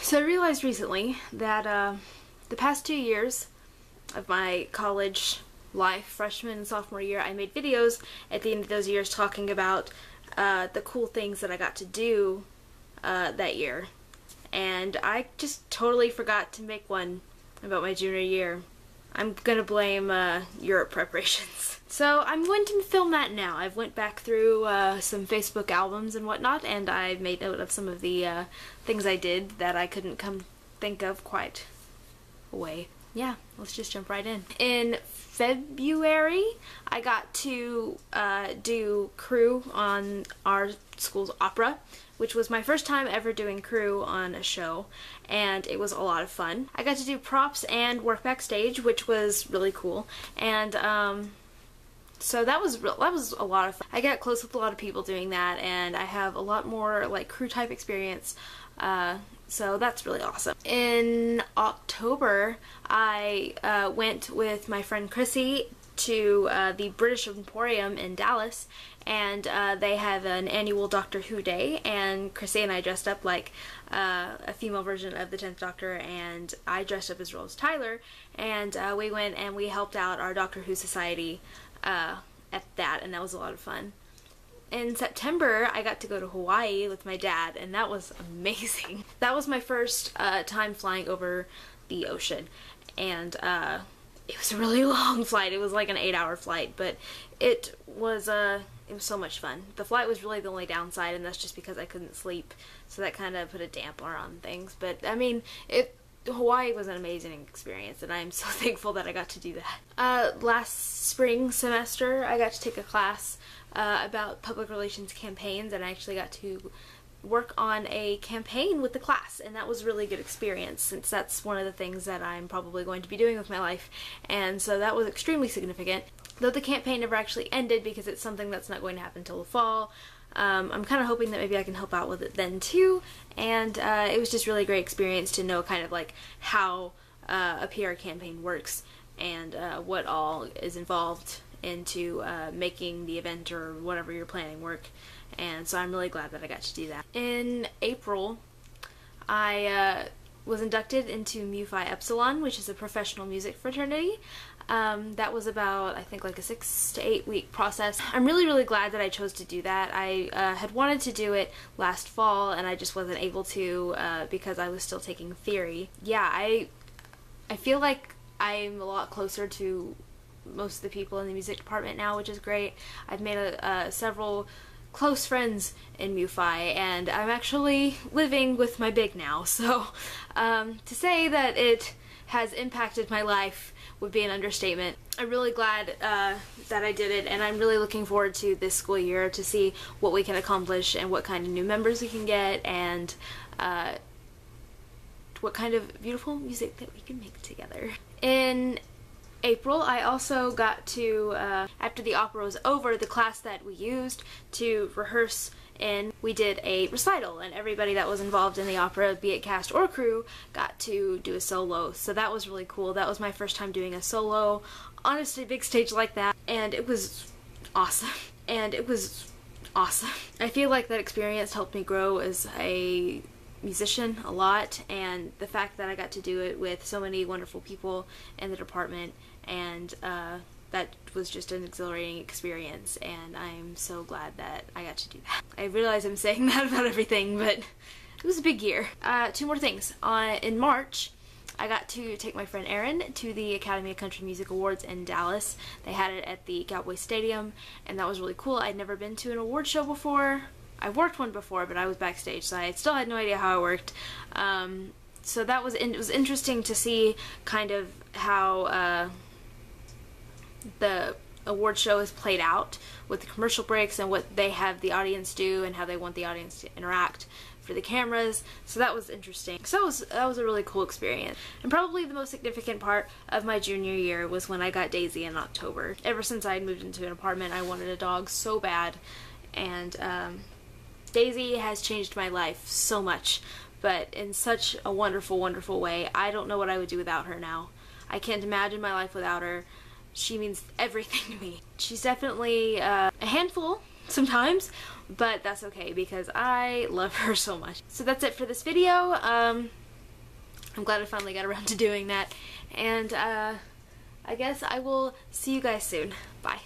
So I realized recently that the past 2 years of my college life, freshman and sophomore year, I made videos at the end of those years talking about the cool things that I got to do that year. And I just totally forgot to make one about my junior year. I'm gonna blame Europe preparations. So I'm going to film that now. I've went back through some Facebook albums and whatnot, and I've made note of some of the things I did that I couldn't think of quite away. Yeah, let's just jump right in. In February, I got to do crew on our school's opera, which was my first time ever doing crew on a show, and it was a lot of fun. I got to do props and work backstage, which was really cool, and so that was a lot of fun. I got close with a lot of people doing that, and I have a lot more like crew type experience, so that's really awesome. In October, I went with my friend Chrissy to the British Emporium in Dallas, and they have an annual Doctor Who Day, and Chrissy and I dressed up like a female version of the 10th Doctor, and I dressed up as Rose Tyler, and we went and we helped out our Doctor Who Society at that, and that was a lot of fun. In September, I got to go to Hawaii with my dad, and that was amazing. That was my first time flying over the ocean, and it was a really long flight. It was like an 8-hour flight, but it was so much fun. The flight was really the only downside, and that's just because I couldn't sleep, so that kind of put a damper on things. But I mean, Hawaii was an amazing experience, and I'm so thankful that I got to do that. Last spring semester, I got to take a class about public relations campaigns, and I actually got to work on a campaign with the class, and that was a really good experience, since that's one of the things that I'm probably going to be doing with my life, and so that was extremely significant. Though the campaign never actually ended, because it's something that's not going to happen until the fall, I'm kind of hoping that maybe I can help out with it then too, and it was just really a great experience to know kind of like how a PR campaign works, and what all is involved into making the event or whatever you're planning work, and so I'm really glad that I got to do that. In April, I was inducted into Mu Phi Epsilon, which is a professional music fraternity. That was about, I think, like a 6 to 8 week process. I'm really glad that I chose to do that. I had wanted to do it last fall, and I just wasn't able to because I was still taking theory. Yeah, I feel like I'm a lot closer to most of the people in the music department now, which is great. I've made several close friends in Mu Phi, and I'm actually living with my big now, so to say that it has impacted my life would be an understatement. I'm really glad that I did it, and I'm really looking forward to this school year to see what we can accomplish and what kind of new members we can get, and what kind of beautiful music that we can make together. In April, I also got to, after the opera was over, the class that we used to rehearse in, we did a recital, and everybody that was involved in the opera, be it cast or crew, got to do a solo, so that was really cool. That was my first time doing a solo on a big stage like that, and it was awesome. I feel like that experience helped me grow as a musician a lot, and the fact that I got to do it with so many wonderful people in the department, and that was just an exhilarating experience, and I'm so glad that I got to do that. I realize I'm saying that about everything, but it was a big year. 2 more things. In March, I got to take my friend Erin to the Academy of Country Music Awards in Dallas. They had it at the Cowboy Stadium, and that was really cool. I'd never been to an award show before. I've worked one before, but I was backstage, so I still had no idea how it worked. So that was it was interesting to see kind of how the award show is played out with the commercial breaks and what they have the audience do and how they want the audience to interact for the cameras. So that was interesting. So that was a really cool experience. And probably the most significant part of my junior year was when I got Daisy in October. Ever since I had moved into an apartment, I wanted a dog so bad, and Daisy has changed my life so much, but in such a wonderful way. I don't know what I would do without her now. I can't imagine my life without her. She means everything to me. She's definitely a handful sometimes, but that's okay because I love her so much. So that's it for this video. I'm glad I finally got around to doing that. And I guess I will see you guys soon. Bye.